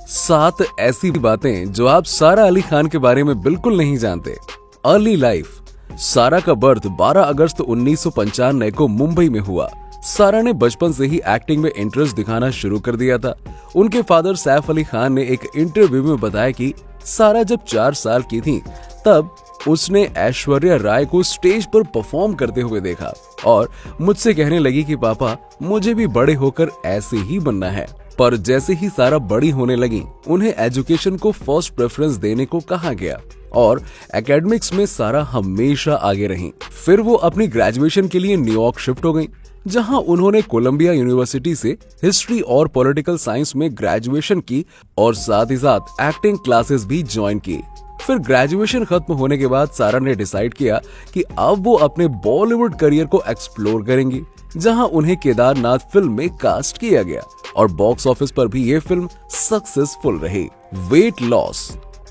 7 ऐसी बातें जो आप सारा अली खान के बारे में बिल्कुल नहीं जानते। Early life. सारा का बर्थ 12 अगस्त 1995 को मुंबई में हुआ। सारा ने बचपन से ही एक्टिंग में इंटरेस्ट दिखाना शुरू कर दिया था। उनके फादर सैफ अली खान ने एक इंटरव्यू में बताया कि सारा जब 4 साल की थी तब उसने ऐश्वर्या राय को स्टेज पर परफॉर्म करते हुए देखा और मुझसे कहने लगी कि पापा मुझे भी बड़े होकर ऐसे ही बनना है। पर जैसे ही सारा बड़ी होने लगी उन्हें एजुकेशन को फर्स्ट प्रेफरेंस देने को कहा गया और एकेडमिक्स में सारा हमेशा आगे रही। फिर वो अपनी ग्रेजुएशन के लिए न्यूयॉर्क शिफ्ट हो गई, जहां उन्होंने कोलंबिया यूनिवर्सिटी से हिस्ट्री और पॉलिटिकल साइंस में ग्रेजुएशन की और साथ ही साथ एक्टिंग क्लासेस भी ज्वाइन की। फिर ग्रेजुएशन खत्म होने के बाद सारा ने डिसाइड किया कि अब वो अपने बॉलीवुड करियर को एक्सप्लोर करेंगी, जहां उन्हें केदारनाथ फिल्म में कास्ट किया गया और बॉक्स ऑफिस पर भी ये फिल्म सक्सेसफुल रही। Weight loss.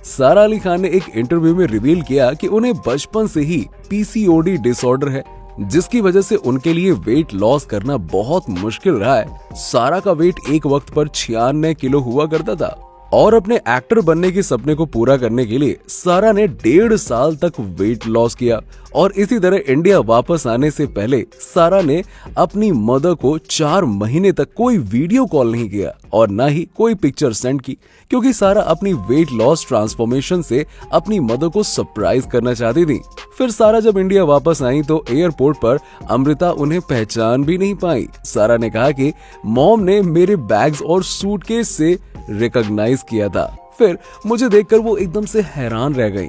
सारा अली खान ने एक इंटरव्यू में रिवील किया कि उन्हें बचपन से ही पीसीओडी डिसऑर्डर है, जिसकी वजह से उनके लिए वेट लॉस करना बहुत मुश्किल रहा है। सारा का वेट एक वक्त पर 96 किलो हुआ करता था और अपने एक्टर बनने के सपने को पूरा करने के लिए सारा ने 1.5 साल तक वेट लॉस किया और इसी तरह इंडिया वापस आने से पहले सारा ने अपनी मदर को 4 महीने तक कोई वीडियो कॉल नहीं किया और ना ही कोई पिक्चर सेंड की, क्योंकि सारा अपनी वेट लॉस ट्रांसफॉर्मेशन से अपनी मदर को सरप्राइज करना चाहती थी। फिर सारा जब इंडिया वापस आई तो एयरपोर्ट पर अमृता उन्हें पहचान भी नहीं पाई। सारा ने कहा कि मॉम ने मेरे बैग्स और सूटकेस से रिकॉग्नाइज किया था। फिर मुझे देखकर वो एकदम से हैरान रह गई।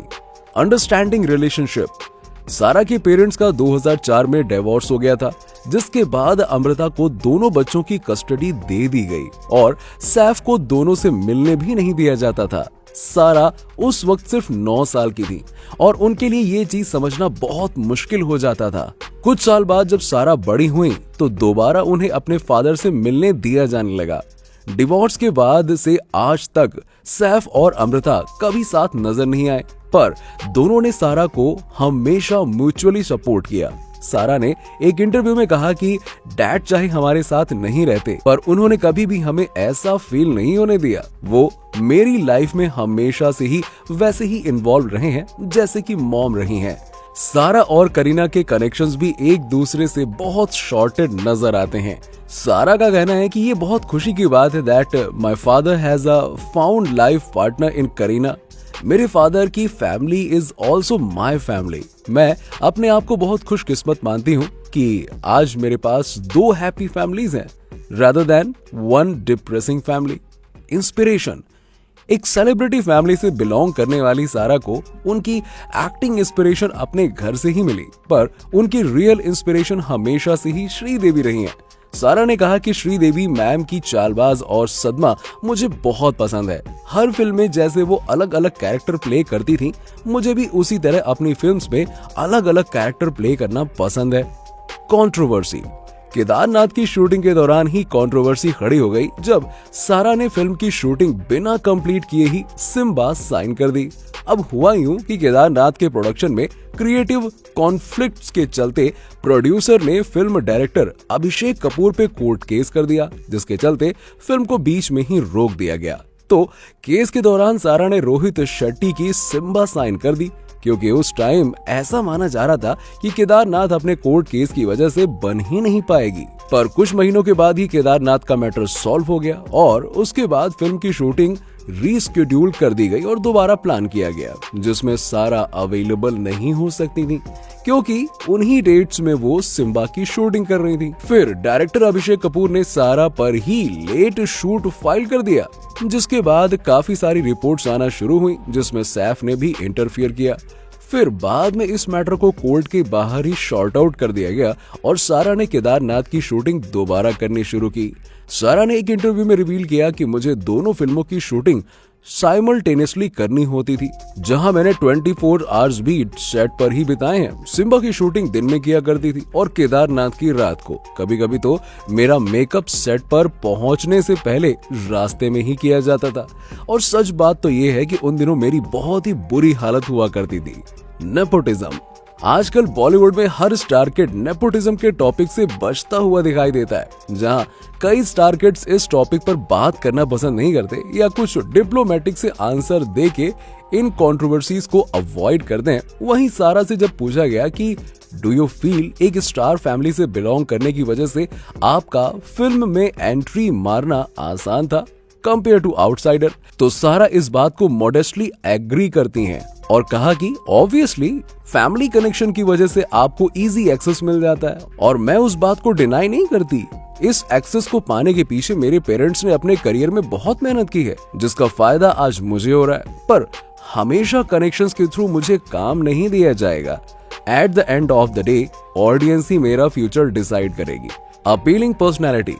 Understanding relationship. सारा के पेरेंट्स का 2004 में डिवोर्स हो गया था, जिसके बाद अमृता को दोनों बच्चों की कस्टडी दे दी गई और सैफ को दोनों से मिलने भी नहीं दिया जाता था। सारा उस वक्त सिर्फ 9 साल की थी और उनके लिए ये चीज समझना बहुत मुश्किल हो जाता था। कुछ साल बाद जब सारा बड़ी हुई तो दोबारा उन्हें अपने फादर से मिलने दिया जाने लगा। डिवोर्स के बाद से आज तक सैफ और अमृता कभी साथ नजर नहीं आए, पर दोनों ने सारा को हमेशा म्यूचुअली सपोर्ट किया। सारा ने एक इंटरव्यू में कहा कि डैड चाहे हमारे साथ नहीं रहते, पर उन्होंने कभी भी हमें ऐसा फील नहीं होने दिया। वो मेरी लाइफ में हमेशा से ही वैसे ही इन्वॉल्व रहे हैं जैसे कि मॉम रही हैं। सारा और करीना के कनेक्शंस भी एक दूसरे से बहुत शॉर्टेड नजर आते हैं। सारा का कहना है कि ये बहुत खुशी की बात है that my father has a found life partner in Kareena. मेरे फादर की family is also my family. मैं अपने आप को बहुत खुशकिस्मत मानती हूँ कि आज मेरे पास 2 हैप्पी फैमिलीज हैं rather than 1 depressing family. Inspiration. एक सेलिब्रिटी फैमिली से बिलोंग करने वाली सारा को उनकी एक्टिंग इंस्पिरेशन अपने घर से ही मिली, पर उनकी रियल इंस्पिरेशन हमेशा से ही श्रीदेवी रही है। सारा ने कहा कि श्रीदेवी मैम की चालबाज और सदमा मुझे बहुत पसंद है। हर फिल्म में जैसे वो अलग अलग कैरेक्टर प्ले करती थी, मुझे भी उसी तरह अपनी फिल्म्स में अलग अलग कैरेक्टर प्ले करना पसंद है। कंट्रोवर्सी। केदारनाथ की शूटिंग के दौरान ही कंट्रोवर्सी खड़ी हो गई जब सारा ने फिल्म की शूटिंग बिना कंप्लीट किए ही सिम्बा साइन कर दी। अब हुआ यूं कि केदारनाथ के प्रोडक्शन में क्रिएटिव कॉन्फ्लिक्ट्स के चलते प्रोड्यूसर ने फिल्म डायरेक्टर अभिषेक कपूर पे कोर्ट केस कर दिया, जिसके चलते फिल्म को बीच में ही रोक दिया गया। तो केस के दौरान सारा ने रोहित शेट्टी की सिम्बा साइन कर दी, क्योंकि उस टाइम ऐसा माना जा रहा था कि केदारनाथ अपने कोर्ट केस की वजह से बन ही नहीं पाएगी। पर कुछ महीनों के बाद ही केदारनाथ का मैटर सॉल्व हो गया और उसके बाद फिल्म की शूटिंग रीस्केड्यूल कर दी गई और दोबारा प्लान किया गया, जिसमें सारा अवेलेबल नहीं हो सकती थी क्योंकि उन्हीं डेट्स में वो सिम्बा की शूटिंग कर रही थी। फिर डायरेक्टर अभिषेक कपूर ने सारा पर ही लेट शूट फाइल कर दिया, जिसके बाद काफी सारी रिपोर्ट्स आना शुरू हुई, जिसमें सैफ ने भी इंटरफियर किया। फिर बाद में इस मैटर को कोर्ट के बाहर ही शॉर्ट आउट कर दिया गया और सारा ने केदारनाथ की शूटिंग दोबारा करनी शुरू की। सारा ने एक इंटरव्यू में रिवील किया कि मुझे दोनों फिल्मों की शूटिंग साइमल्टेनियसली करनी होती थी, जहां मैंने 24 आवर्स भी सेट पर ही बिताए हैं। सिम्बा की शूटिंग दिन में किया करती थी और केदारनाथ की रात को। कभी कभी तो मेरा मेकअप सेट पर पहुंचने से पहले रास्ते में ही किया जाता था। और सच बात तो ये है कि उन दिनों मेरी बहुत ही बुरी हालत हुआ करती थी। नेपोटिज्म। आजकल बॉलीवुड में हर स्टार किड नेपोटिज्म के टॉपिक से बचता हुआ दिखाई देता है। जहां कई स्टार किड्स इस टॉपिक पर बात करना पसंद नहीं करते या कुछ डिप्लोमेटिक से आंसर देके इन कंट्रोवर्सीज को अवॉइड करते हैं, वहीं सारा से जब पूछा गया कि डू यू फील एक स्टार फैमिली से बिलोंग करने की वजह से आपका फिल्म में एंट्री मारना आसान था कंपेयर टू आउटसाइडर, तो सारा इस बात को मॉडेस्टली एग्री करती हैं और कहा कि ऑब्वियसली फैमिली कनेक्शन की वजह से आपको इजी एक्सेस मिल जाता है और मैं उस बात को डिनाई नहीं करती। इस एक्सेस को पाने के पीछे मेरे पेरेंट्स ने अपने करियर में बहुत मेहनत की है, जिसका फायदा आज मुझे हो रहा है, पर हमेशा कनेक्शंस के थ्रू मुझे काम नहीं दिया जाएगा। At the end of the day audience ही मेरा फ्यूचर डिसाइड करेगी। Appealing personality.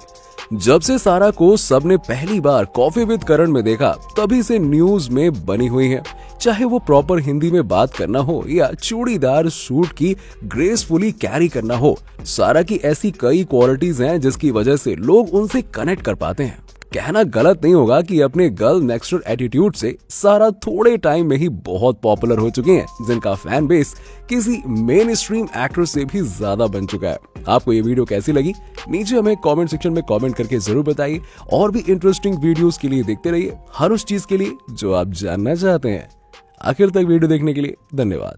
जब से सारा को सबने पहली बार कॉफी विद करण में देखा, तभी से न्यूज में बनी हुई है। चाहे वो प्रॉपर हिंदी में बात करना हो या चूड़ीदार सूट की ग्रेसफुली कैरी करना हो, सारा की ऐसी कई क्वालिटीज हैं जिसकी वजह से लोग उनसे कनेक्ट कर पाते हैं। कहना गलत नहीं होगा कि अपने गर्ल नेक्स्ट डोर एटीट्यूड से सारा थोड़े टाइम में ही बहुत पॉपुलर हो चुके हैं, जिनका फैन बेस किसी मेन स्ट्रीम एक्टर से भी ज्यादा बन चुका है। आपको ये वीडियो कैसी लगी नीचे हमें कमेंट सेक्शन में कमेंट करके जरूर बताइए और भी इंटरेस्टिंग वीडियोस के लिए देखते रहिए हर उस चीज के लिए जो आप जानना चाहते हैं। आखिर तक वीडियो देखने के लिए धन्यवाद।